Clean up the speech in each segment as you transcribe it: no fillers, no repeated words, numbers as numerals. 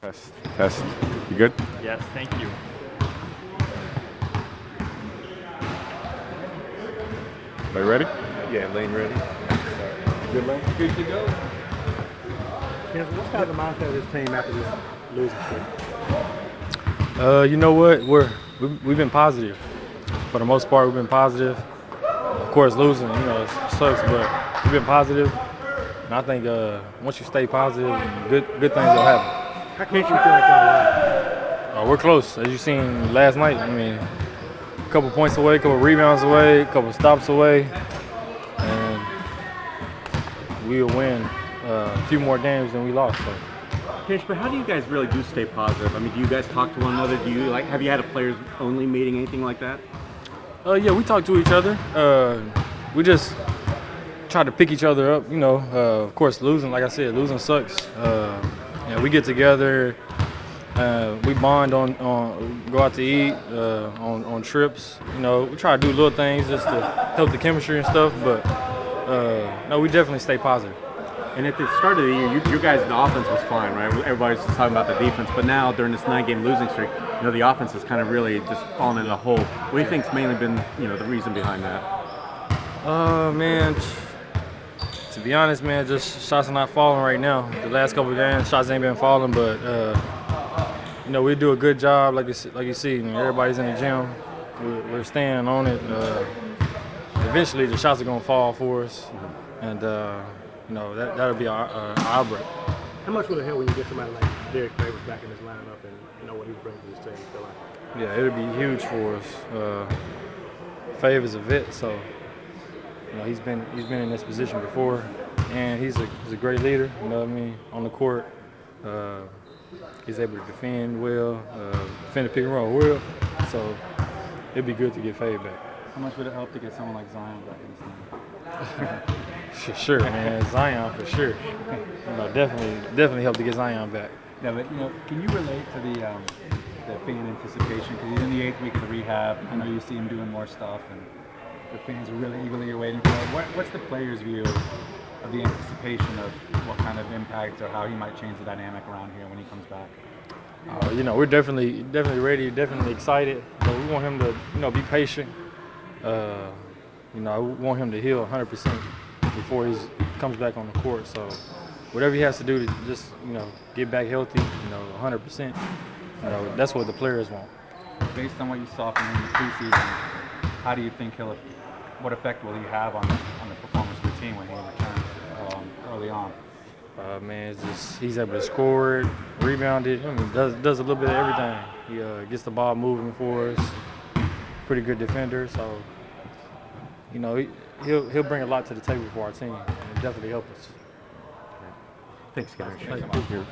Test, test. You good? Yes, thank you. Are you ready? Yeah, Lane ready. Good, Lane. Good to go. What's kind of the mindset of this team after this losing streak? You know what? We've been positive. For the most part, we've been positive. Of course, losing, it sucks, but we've been positive. And I think once you stay positive, good things will happen. How close do you feel like y'all are? We're close, as you seen last night. I mean, a couple points away, a couple rebounds away, a couple stops away, and we'll win a few more games than we lost. So. Kench, but how do you guys really do stay positive? I mean, do you guys talk to one another? Have you had a players only meeting, anything like that? Yeah, we talk to each other. We just try to pick each other up. Of course, losing, like I said, losing sucks. We get together. We bond on go out to eat on trips. We try to do little things just to help the chemistry and stuff. But no, we definitely stay positive. And at the start of the year, you guys, the offense was fine, right? Everybody's just talking about the defense. But now, during this 9-game losing streak, the offense has kind of really just fallen in a hole. What do you think's mainly been, the reason behind that? Man, to be honest, man, just shots are not falling right now. The last couple of games, shots ain't been falling, but we do a good job, like you see. Everybody's in the gym. We're staying on it. Eventually, the shots are gonna fall for us, and that'll be our break. How much would it help when you get somebody like Derek Favors back in this lineup and what he brings to this team? You feel like? Yeah, it'll be huge for us. Fav is a vet, so he's been in this position before, and he's a great leader. On the court. He's able to defend well, defend the pick and roll well. So it'd be good to get Fav back. How much would it help to get someone like Zion back in this team? For sure, man. Zion for sure. Definitely help to get Zion back. Yeah, but can you relate to the fan anticipation? Because he's in the 8th week of the rehab. I know you see him doing more stuff, and the fans are really eagerly waiting for it. What's the players' view of the anticipation of what kind of impact or how he might change the dynamic around here when he comes back? We're definitely ready, definitely excited. But we want him to, be patient. We want him to heal 100% before he comes back on the court. So whatever he has to do to just, get back healthy, 100%, that's what the players want. Based on what you saw from him in the preseason, how do you think what effect will he have on the performance of the team when he returns early on? Man, he's able to score it, rebound it. Does a little bit of everything. He gets the ball moving for us. Pretty good defender, so he'll bring a lot to the table for our team. And definitely help us. Thanks, guys. Thank you.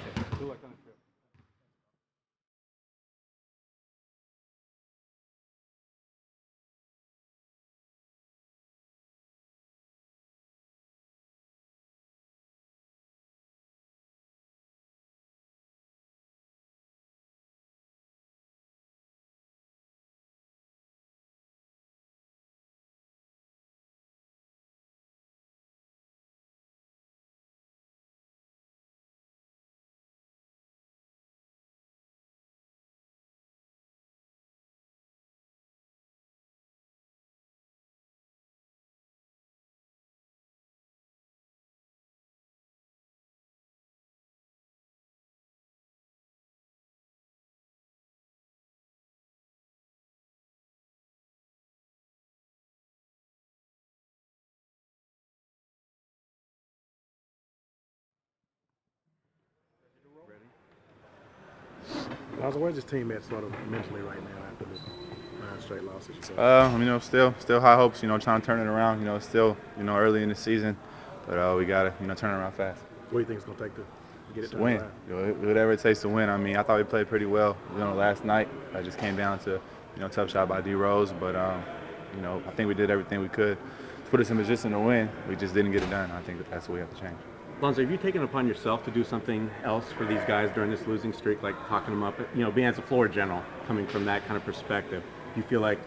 Where's this team at sort of mentally right now after this 9 straight losses? Still high hopes. Trying to turn it around. It's still early in the season, but we gotta turn it around fast. What do you think it's gonna take to get it To win. Whatever it takes to win. I thought we played pretty well. Last night. I just came down to tough shot by D Rose, but I think we did everything we could to put us in position to win. We just didn't get it done. I think that's what we have to change. Lonzo, have you taken it upon yourself to do something else for these guys during this losing streak, like talking them up, being as a floor general, coming from that kind of perspective? Do you feel like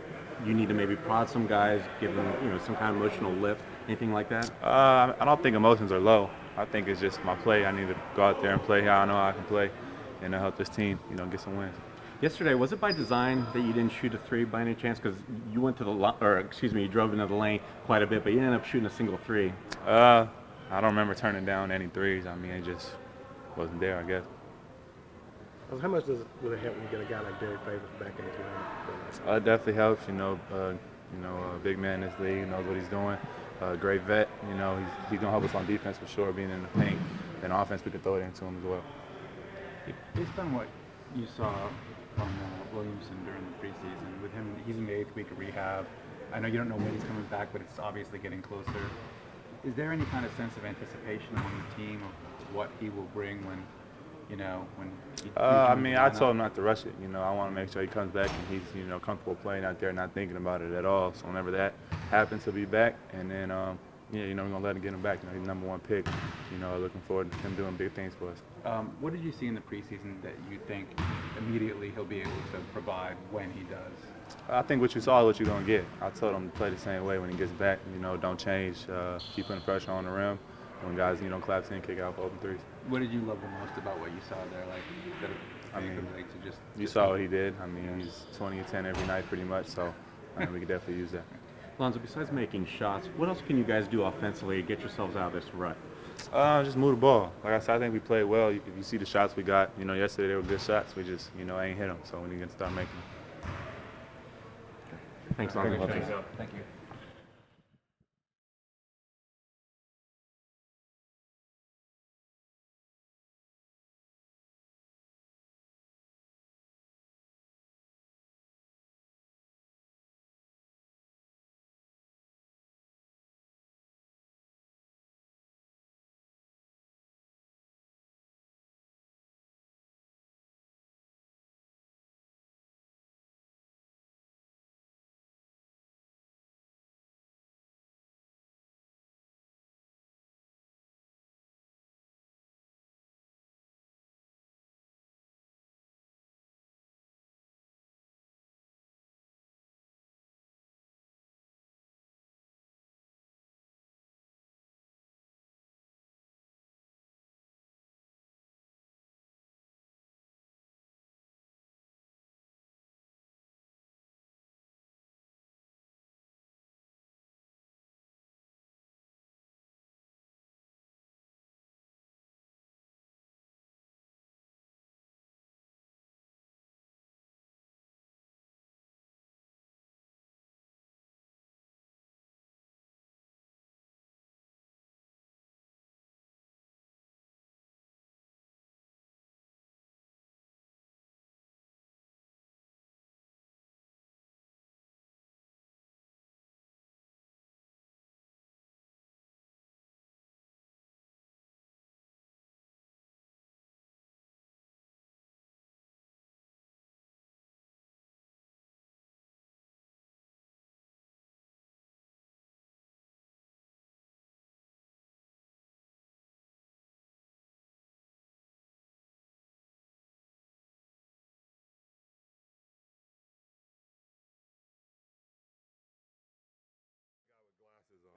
you need to maybe prod some guys, give them, some kind of emotional lift, anything like that? I don't think emotions are low. I think it's just my play. I need to go out there and play how I know I can play. and help this team, get some wins. Yesterday, was it by design that you didn't shoot a three by any chance? Because you went to you drove into the lane quite a bit, but you ended up shooting a single three. I don't remember turning down any threes. I mean, it just wasn't there, I guess. How much will it help when you get a guy like Derek Favors back in his lineup? It definitely helps. A big man in this league, knows what he's doing. Great vet. He's gonna help us on defense for sure, being in the paint. Then offense, we can throw it into him as well. Based on what you saw from Williamson during the preseason, with him, he's in the 8th week of rehab. I know you don't know when he's coming back, but it's obviously getting closer. Is there any kind of sense of anticipation among the team of what he will bring when he I told him not to rush it. I want to make sure he comes back and he's, comfortable playing out there, not thinking about it at all. So whenever that happens, he'll be back. And then, we're going to let him get him back. He's the #1 pick. Looking forward to him doing big things for us. What did you see in the preseason that you think immediately he'll be able to provide when he does? I think what you saw is what you're going to get. I told him to play the same way when he gets back. Don't change. Keep putting pressure on the rim. When guys, collapse in, kick out for open threes. What did you love the most about what you saw there? You saw what he did. He's 20 and 10 every night pretty much, so we could definitely use that. Lonzo, besides making shots, what else can you guys do offensively to get yourselves out of this rut? Just move the ball. Like I said, I think we played well. If you see the shots we got, yesterday they were good shots. We just, ain't hit them, so we need to start making them. Thanks, Lonzo. Thank you.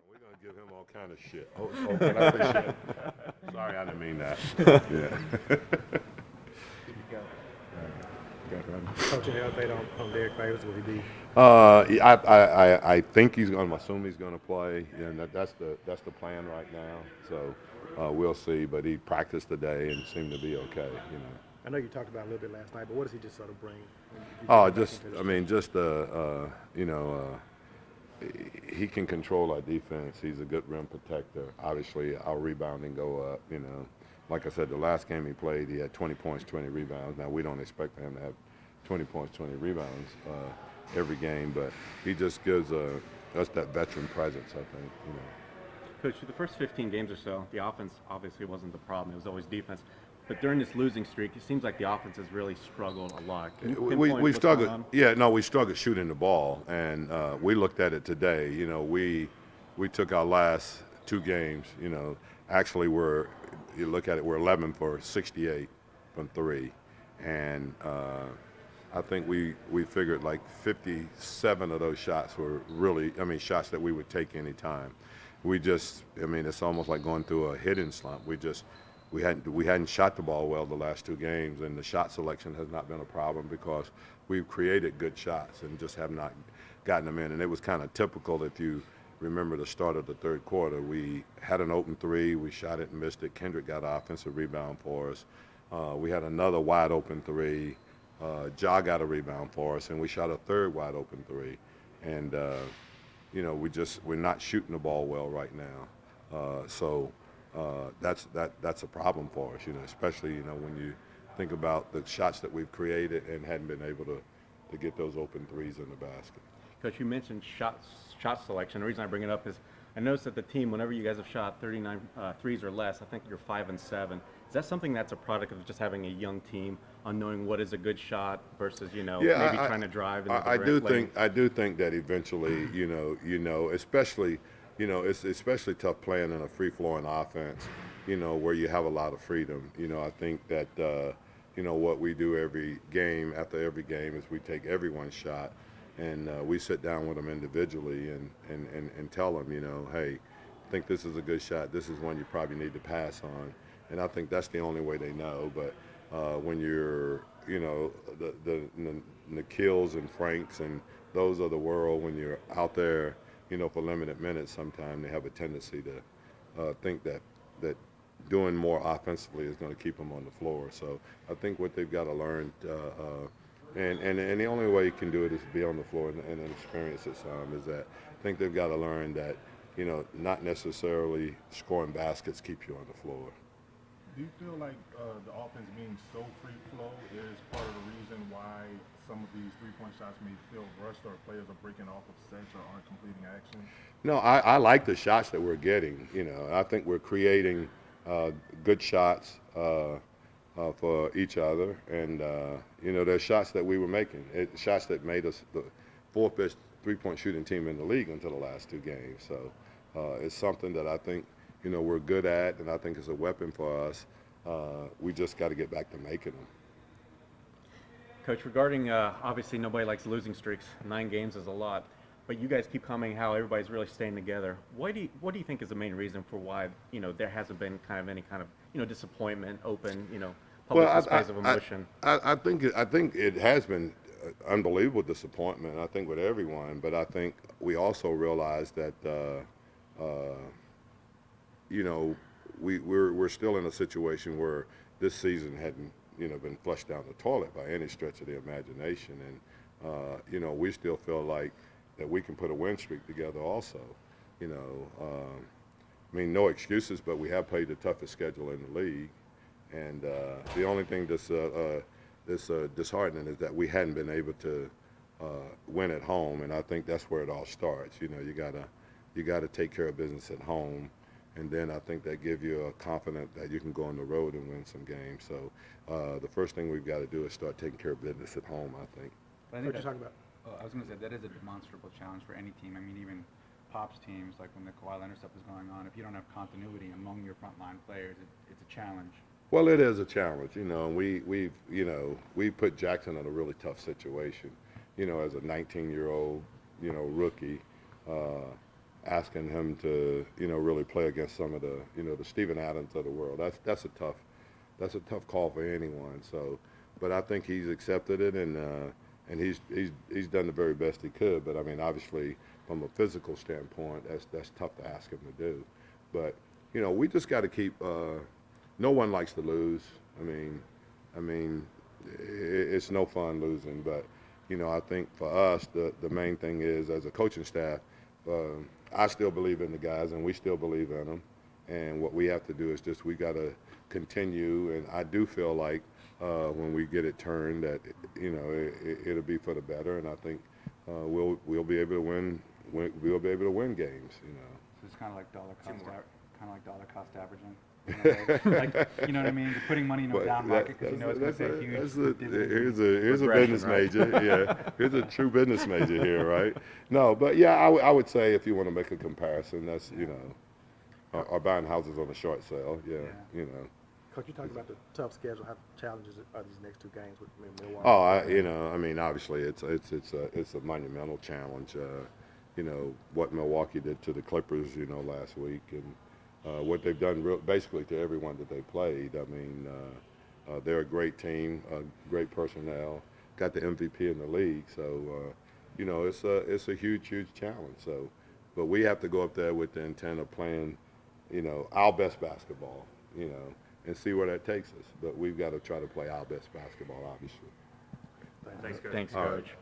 We're going to give him all kind of shit. Oh, can I say shit? Sorry, I didn't mean that. Yeah. Coach, any update on Derek Favors? Will he be? I think he's going to assume he's going to play, and that's the plan right now. So we'll see. But he practiced today and seemed to be okay. I know you talked about it a little bit last night, but what does he just sort of bring? He can control our defense. He's a good rim protector. Obviously, our rebounding go up. Like I said, the last game he played, he had 20 points, 20 rebounds. Now we don't expect him to have 20 points, 20 rebounds every game, but he just gives us that veteran presence, I think. Coach, for the first 15 games or so, the offense obviously wasn't the problem. It was always defense. But during this losing streak, it seems like the offense has really struggled a lot. We struggled. Yeah, no, we struggled shooting the ball, and we looked at it today. We took our last 2 games. Actually, you look at it, we're 11 for 68 from 3, and I think we figured like 57 of those shots were really, shots that we would take any time. It's almost like going through a hitting slump. we hadn't shot the ball well the last 2 games, and the shot selection has not been a problem because we've created good shots and just have not gotten them in. And it was kind of typical if you remember the start of the 3rd quarter. We had an open 3, we shot it and missed it. Kendrick got an offensive rebound for us. We had another wide open 3. Ja got a rebound for us, and we shot a 3rd wide open 3. And you know, we're not shooting the ball well right now. So that's a problem for us, you know, especially, you know, when you think about the shots that we've created and hadn't been able to get those open 3s in the basket. Coach, you mentioned shot selection. The reason I bring it up is I noticed that the team, whenever you guys have shot 39 threes or less, I think you're 5 and 7. Is that something that's a product of just having a young team on knowing what is a good shot versus, you know, maybe trying to drive? I do think that eventually, you know, especially, you know, it's especially tough playing in a free-flowing offense, you know, where you have a lot of freedom. You know, I think that, you know, what we do after every game is we take everyone's shot and we sit down with them individually and tell them, you know, hey, I think this is a good shot. This is one you probably need to pass on. And I think that's the only way they know. But when you're, you know, the Nikhils and Franks and those of the world, when you're out there, you know, for limited minutes, sometimes they have a tendency to think that doing more offensively is going to keep them on the floor. So I think what they've got to learn, and the only way you can do it is to be on the floor and experience it some, is that I think they've got to learn that, you know, not necessarily scoring baskets keep you on the floor. Do you feel like the offense being so free flow is part of the reason why some of these three-point shots may feel rushed, or players are breaking off of sets or aren't completing action? No, I like the shots that we're getting. You know, I think we're creating good shots for each other, and you know, there's shots that we were making, shots that made us the 4th best three-point shooting team in the league until the last 2 games. So it's something that I think, you know, we're good at, and I think it's a weapon for us. We just got to get back to making them. Coach, regarding obviously nobody likes losing streaks. 9 games is a lot, but you guys keep commenting how everybody's really staying together. What do you think is the main reason for why, you know, there hasn't been kind of any kind of, you know, disappointment, open, you know, public displays of emotion? I think it has been unbelievable disappointment, I think, with everyone, but I think we also realize that you know, we're still in a situation where this season hadn't, you know, been flushed down the toilet by any stretch of the imagination, and you know, we still feel like that we can put a win streak together also. You know, I mean, no excuses, but we have played the toughest schedule in the league, and the only thing that's disheartening is that we hadn't been able to win at home, and I think that's where it all starts. You know, you gotta take care of business at home. And then I think that gives you a confidence that you can go on the road and win some games. So the first thing we've got to do is start taking care of business at home, I think. But I think What you talking about? I was going to say that is a demonstrable challenge for any team. I mean, even Pop's teams, like when the Kawhi Leonard stuff is going on, if you don't have continuity among your frontline players, it's a challenge. Well, it is a challenge, you know. And we put Jackson in a really tough situation, you know, as a 19-year-old, you know, rookie. Asking him to, you know, really play against some of the, you know, the Steven Adams of the world. That's a tough call for anyone. So, but I think he's accepted it, and he's done the very best he could. But I mean, obviously, from a physical standpoint, that's tough to ask him to do. But you know, we just got to keep. No one likes to lose. I mean, it's no fun losing. But you know, I think for us, the main thing is, as a coaching staff. I still believe in the guys, and we still believe in them. And what we have to do is just we got to continue. And I do feel like when we get it turned, that you know it'll be for the better. And I think we'll be able to win. We'll be able to win games. You know. So it's kind of like dollar cost averaging. Like, you know what I mean? You're putting money in a down market because you know it's going to pay huge dividends. Here's a business major. Yeah, here's a true business major here, right? No, but yeah, I would say if you want to make a comparison, that's, you know, or buying houses on a short sale. Yeah, you know. Coach, you talked about the tough schedule. How challenges are these next 2 games with Milwaukee? You know, I mean, obviously it's a monumental challenge. You know what Milwaukee did to the Clippers, you know, last week, and what they've done basically to everyone that they played. I mean, they're a great team, great personnel, got the MVP in the league. So, you know, it's a huge, huge challenge. So, but we have to go up there with the intent of playing, you know, our best basketball, you know, and see where that takes us. But we've got to try to play our best basketball, obviously. Thanks, Coach. Thanks, All Coach. right.